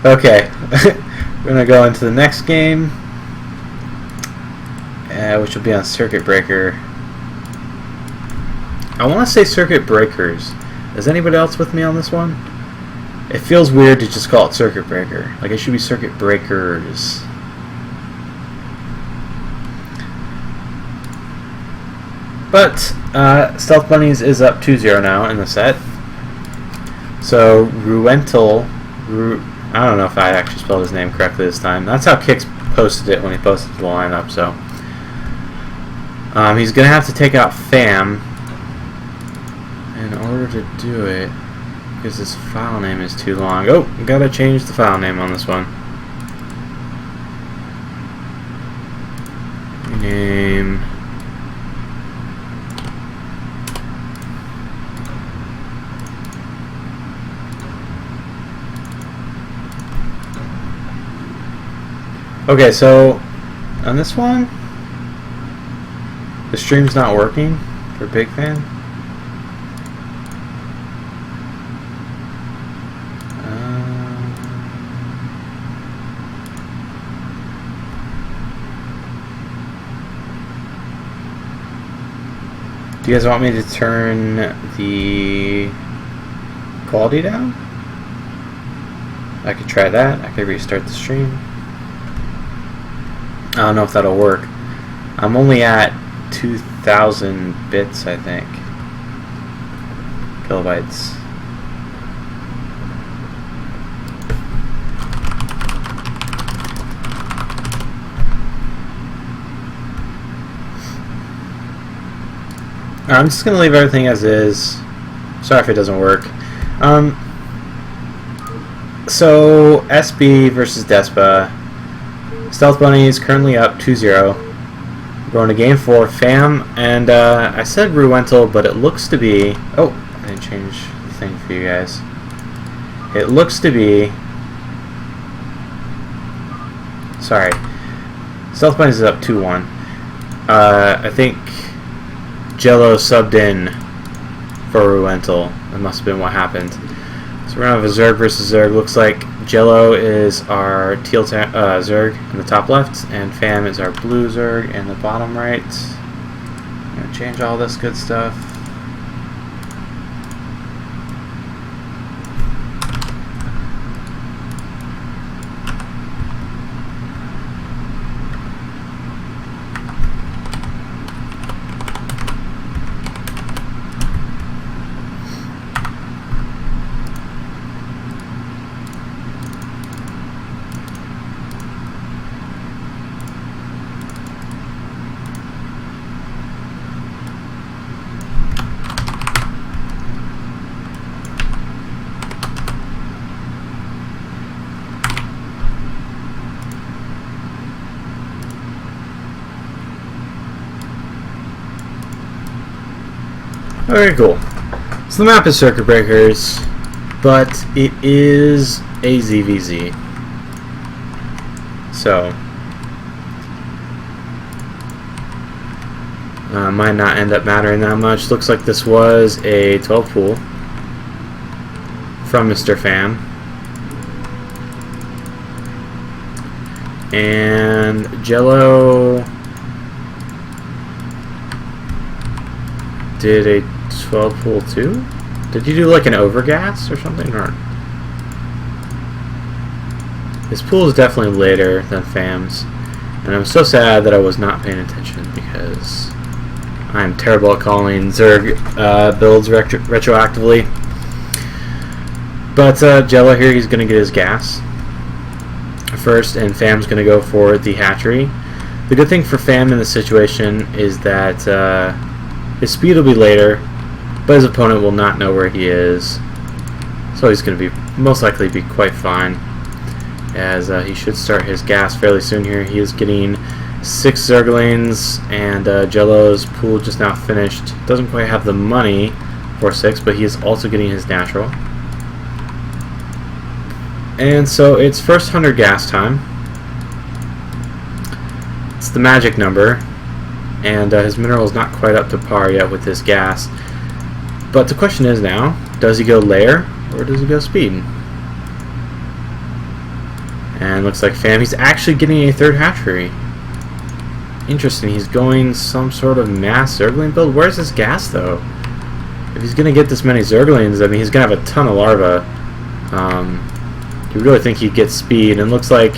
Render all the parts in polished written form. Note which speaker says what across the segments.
Speaker 1: Okay, we're gonna go into the next game, which will be on Circuit Breaker. I want to say Circuit Breakers. Is anybody else with me on this one? It feels weird to just call it Circuit Breaker. Like, it should be Circuit Breakers. But Stealth Bunnies is up 2-0 now in the set. So Ruentel, I don't know if I actually spelled his name correctly this time. That's how Kix posted it when he posted the lineup. So he's gonna have to take out Pham in order to do it, because this file name is too long. Oh, gotta change the file name on this one. Name. Okay, so on this one, the stream's not working for Big Fan. Do you guys want me to turn the quality down? I could try that. I could restart the stream. I don't know if that'll work. I'm only at 2,000 bits, I think. Kilobytes. I'm just going to leave everything as is. Sorry if it doesn't work. So, SB versus DeSPA. Stealth Bunny is currently up 2-0. We're going to game 4. Pham, and I said Ruentel, but it looks to be... Oh, I didn't change the thing for you guys. It looks to be... Sorry. Stealth Bunny is up 2-1. I think Jello subbed in for Ruentel. That must have been what happened. So we're going to have a Zerg versus Zerg. Looks like Jello is our teal Zerg in the top left, and Pham is our blue Zerg in the bottom right. I'm going to change all this good stuff. Very cool. So the map is Circuit Breakers, but it is a ZVZ. So might not end up mattering that much. Looks like this was a 12 pool from Mr. Pham. And Jello did a 12 pool too? Did you do like an overgas or something? Or his pool is definitely later than Pham's, and I'm so sad that I was not paying attention because I'm terrible at calling Zerg builds retroactively. But Jello here, he's going to get his gas first, and Pham's going to go for the hatchery. The good thing for Pham in this situation is that his speed will be later, but his opponent will not know where he is, so he's going to be most likely be quite fine, as he should start his gas fairly soon here. He is getting 6 Zerglings, and Jello's pool just now finished. Doesn't quite have the money for 6, but he is also getting his natural. And so it's first 100 gas time. It's the magic number, and his mineral is not quite up to par yet with his gas. But the question is now, does he go layer or does he go speed? And looks like Pham, he's actually getting a third hatchery. Interesting, he's going some sort of mass Zergling build. Where's his gas though? If he's going to get this many Zerglings, I mean, he's going to have a ton of larvae. You really think he'd get speed, and looks like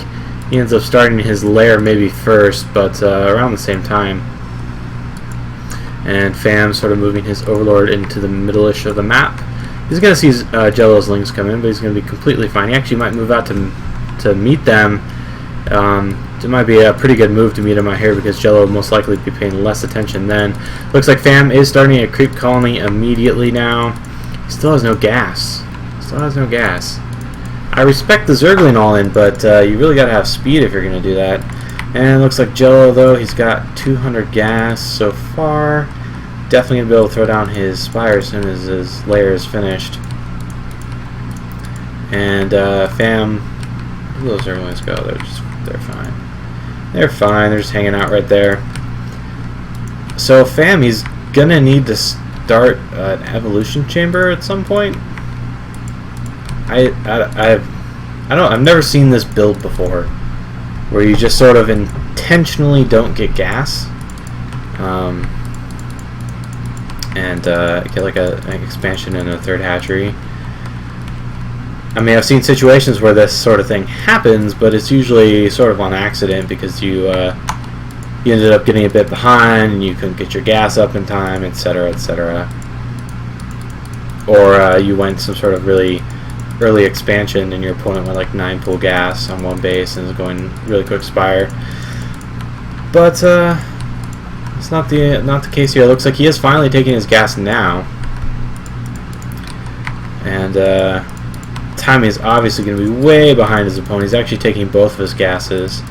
Speaker 1: he ends up starting his lair maybe first, but around the same time. And Pham sort of moving his Overlord into the middle-ish of the map. He's going to see Jello's Lings come in, but he's going to be completely fine. He actually might move out to meet them. It might be a pretty good move to meet him out here because Jello will most likely be paying less attention then. Looks like Pham is starting a creep colony immediately now. He still has no gas. I respect the Zergling all-in, but you really got to have speed if you're going to do that. And it looks like Jello, though, he's got 200 gas so far. Definitely going to be able to throw down his Spire as soon as his lair is finished. And Pham, where do those Zerglings go? They're fine. They're fine. They're just hanging out right there. So Pham, he's going to need to start an evolution chamber at some point. I've never seen this build before, where you just sort of intentionally don't get gas, and get like an expansion and a third hatchery. I mean, I've seen situations where this sort of thing happens, but it's usually sort of on accident because you ended up getting a bit behind and you couldn't get your gas up in time, etc., etc. Or you went some sort of really early expansion and your opponent went like 9 pool gas on one base and is going really quick Spire. But it's not the case here. It looks like he is finally taking his gas now. And timing is obviously going to be way behind his opponent. He's actually taking both of his gases.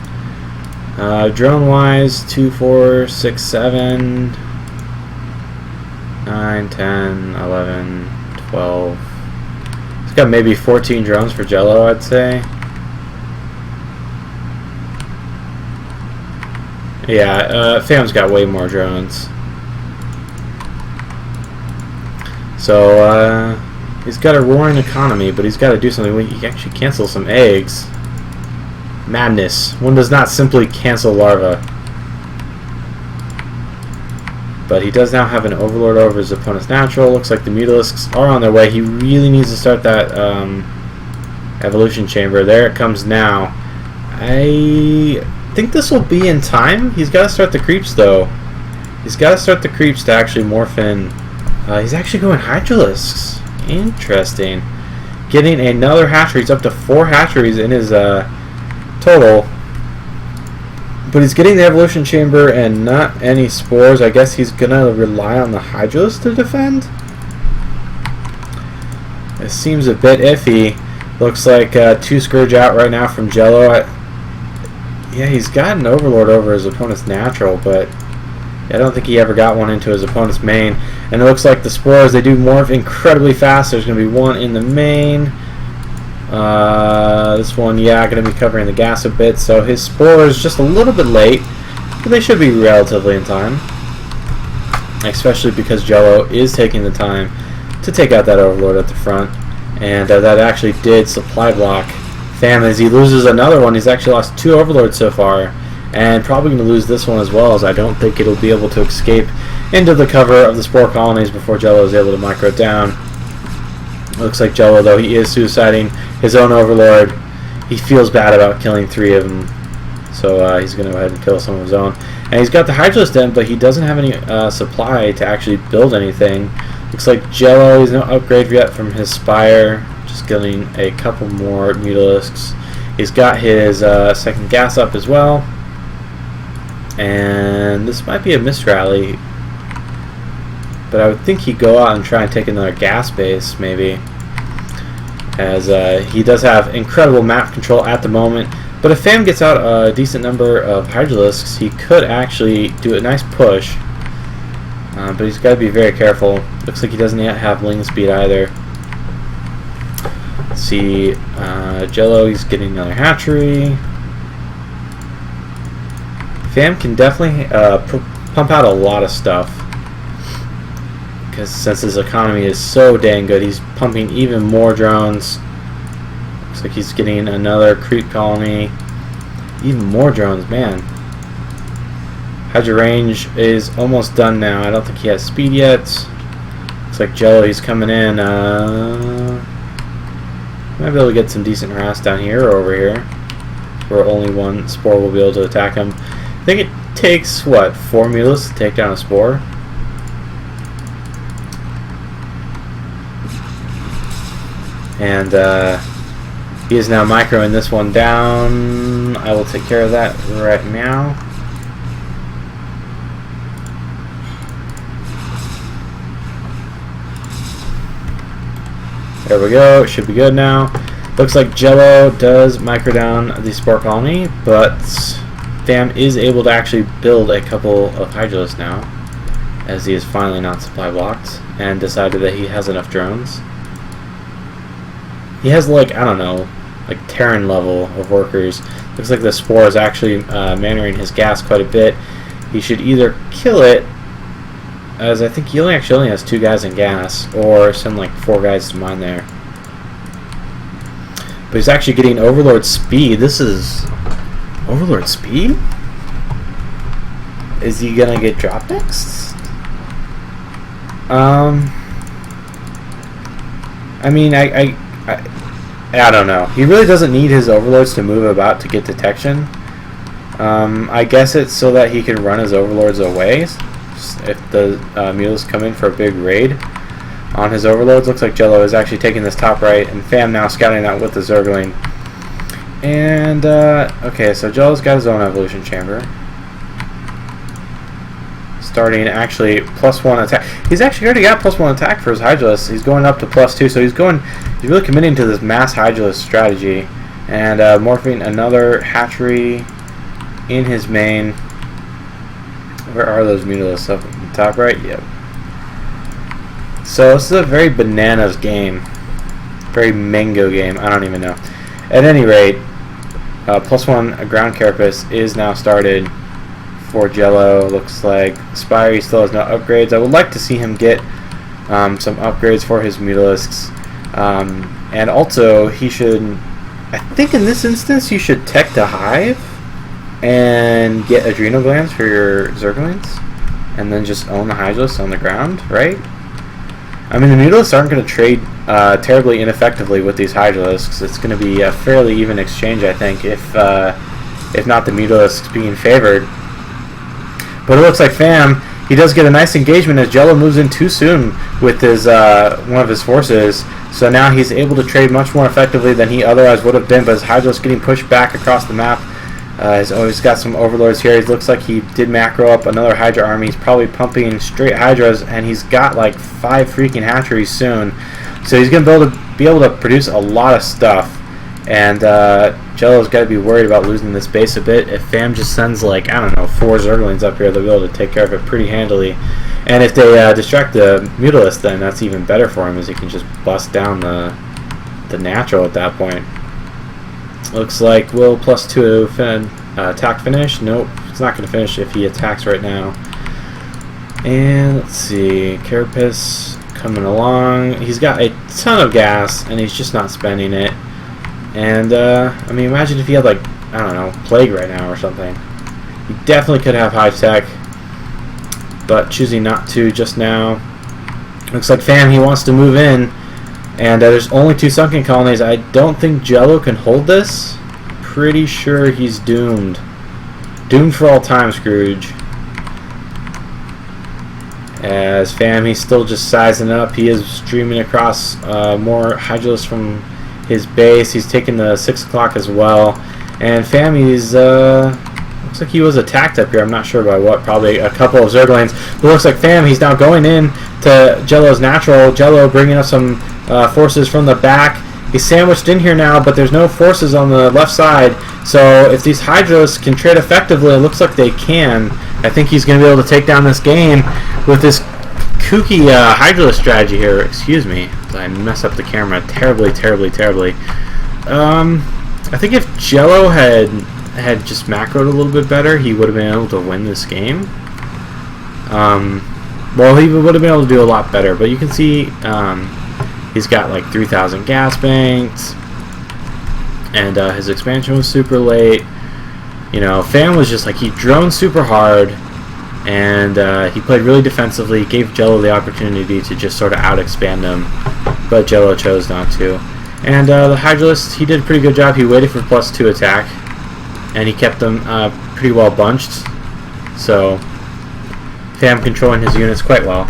Speaker 1: Drone wise, 2, 4, 6, 7, 9, 10, 11, 12. He's got maybe 14 drones for Jello, I'd say. Yeah, Pham's got way more drones. So, he's got a roaring economy, but he's got to do something. He can actually cancel some eggs. Madness. One does not simply cancel larvae. But he does now have an Overlord over his opponent's natural. Looks like the Mutalisks are on their way. He really needs to start that evolution chamber. There it comes now. I think this will be in time. He's got to start the creeps, though. He's got to start the creeps to actually morph in. He's actually going Hydralisks. Interesting. Getting another hatchery. He's up to 4 hatcheries in his total. But he's getting the evolution chamber and not any spores. I guess he's gonna rely on the Hydralisk to defend. It seems a bit iffy. Looks like 2 Scourge out right now from Jello. Yeah, he's got an Overlord over his opponent's natural, but I don't think he ever got one into his opponent's main. And it looks like the spores, they do morph incredibly fast. There's going to be one in the main. This one, yeah, going to be covering the gas a bit. So his spores just a little bit late, but they should be relatively in time. Especially because Jello is taking the time to take out that Overlord at the front. And that actually did supply block Pham as he loses another one. He's actually lost 2 Overlords so far. And probably going to lose this one as well, as I don't think it'll be able to escape into the cover of the spore colonies before Jello is able to micro it down. Looks like Jello, though, he is suiciding his own Overlord. He feels bad about killing 3 of them, so he's going to go ahead and kill some of his own. And he's got the Hydralisk in, but he doesn't have any supply to actually build anything. Looks like Jello, he's no upgrade yet from his Spire, just getting a couple more Mutalisks. He's got his second gas up as well. And this might be a misrally, but I would think he'd go out and try and take another gas base, maybe, as he does have incredible map control at the moment. But if Pham gets out a decent number of Hydralisks, he could actually do a nice push, but he's got to be very careful. Looks like he doesn't yet have Ling speed either. Let's see, Jello, he's getting another hatchery. Pham can definitely pump out a lot of stuff, because since his economy is so dang good, he's pumping even more drones. Looks like he's getting another creep colony. Even more drones, man. Hydra range is almost done now. I don't think he has speed yet. Looks like Jello, he's coming in. Might be able to get some decent harass down here or over here, where only one spore will be able to attack him. I think it takes, what, 4 mulas to take down a spore? And he is now microing this one down. I will take care of that right now. There we go. It should be good now. Looks like Jello does micro down the spore colony, but Pham is able to actually build a couple of Hydralisks now, as he is finally not supply blocked and decided that he has enough drones. He has, like, I don't know, like Terran level of workers. Looks like the spore is actually manoring his gas quite a bit. He should either kill it, as I think he only has 2 guys in gas, or send like 4 guys to mine there. But he's actually getting Overlord speed. This is Overlord speed? Is he gonna get drop next? I mean, I don't know. He really doesn't need his Overlords to move about to get detection. I guess it's so that he can run his Overlords away if the mules come in for a big raid on his Overlords. Looks like Jello is actually taking this top right, and Pham now scouting out with the Zergling. And, okay, so Jello's got his own evolution chamber. Starting actually +1 attack. He's actually already got +1 attack for his Hydralisk. He's going up to +2, so he's really committing to this mass Hydralisk strategy. And morphing another hatchery in his main. Where are those Mutalisks? Up at the top right? Yep. So this is a very bananas game. Very mango game. I don't even know. At any rate, +1 ground carapace is now started for Jello. Looks like Spire still has no upgrades. I would like to see him get some upgrades for his Mutalisks. And also, he should, I think in this instance, you should tech the Hive and get adrenal glands for your Zerglings, and then just own the Hydralisks on the ground, right? I mean, the Mutalisks aren't going to trade terribly ineffectively with these Hydralisks. It's going to be a fairly even exchange, I think, if not the Mutalisks being favored. But it looks like Pham, he does get a nice engagement as Jello moves in too soon with his one of his forces. So now he's able to trade much more effectively than he otherwise would have been. But his Hydra's getting pushed back across the map. He's always got some Overlords here. It looks like he did macro up another Hydra army. He's probably pumping straight Hydras, and he's got like 5 freaking hatcheries soon. So he's going to be able to produce a lot of stuff. And Jello's got to be worried about losing this base a bit. If Pham just sends, like, I don't know, 4 Zerglings up here, they'll be able to take care of it pretty handily. And if they distract the Mutalisk, then that's even better for him, as he can just bust down the natural at that point. Looks like will +2 attack finish. Nope, it's not going to finish if he attacks right now. And let's see, Carapace coming along. He's got a ton of gas, and he's just not spending it. And, I mean, imagine if he had, like, I don't know, Plague right now or something. He definitely could have high tech, but choosing not to just now. Looks like Pham, he wants to move in, and there's only 2 sunken colonies. I don't think Jello can hold this. Pretty sure he's doomed. Doomed for all time, Scrooge. As Pham, he's still just sizing up. He is streaming across more Hydralisks from his base. He's taking the 6 o'clock as well. And Pham, he's looks like he was attacked up here. I'm not sure by what. Probably a couple of Zerglings. But it looks like Pham, he's now going in to Jello's natural. Jello bringing up some forces from the back. He's sandwiched in here now, but there's no forces on the left side. So if these Hydras can trade effectively, it looks like they can. I think he's going to be able to take down this game with this kooky Hydralisk strategy here. Excuse me, I mess up the camera terribly, terribly, terribly. I think if Jello had just macroed a little bit better, he would have been able to win this game. Well, he would have been able to do a lot better, but you can see he's got like 3,000 gas banks. and his expansion was super late. You know, Pham was just like, he droned super hard, and he played really defensively, gave Jello the opportunity to just sort of out-expand him, but Jello chose not to. And the Hydralist, he did a pretty good job. He waited for +2 attack, and he kept them pretty well bunched, so Pham controlling his units quite well.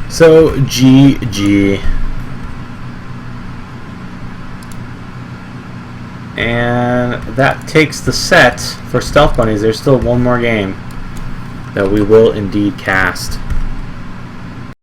Speaker 1: So, GG. And that takes the set for Stealth Bunnies. There's still one more game that we will indeed cast.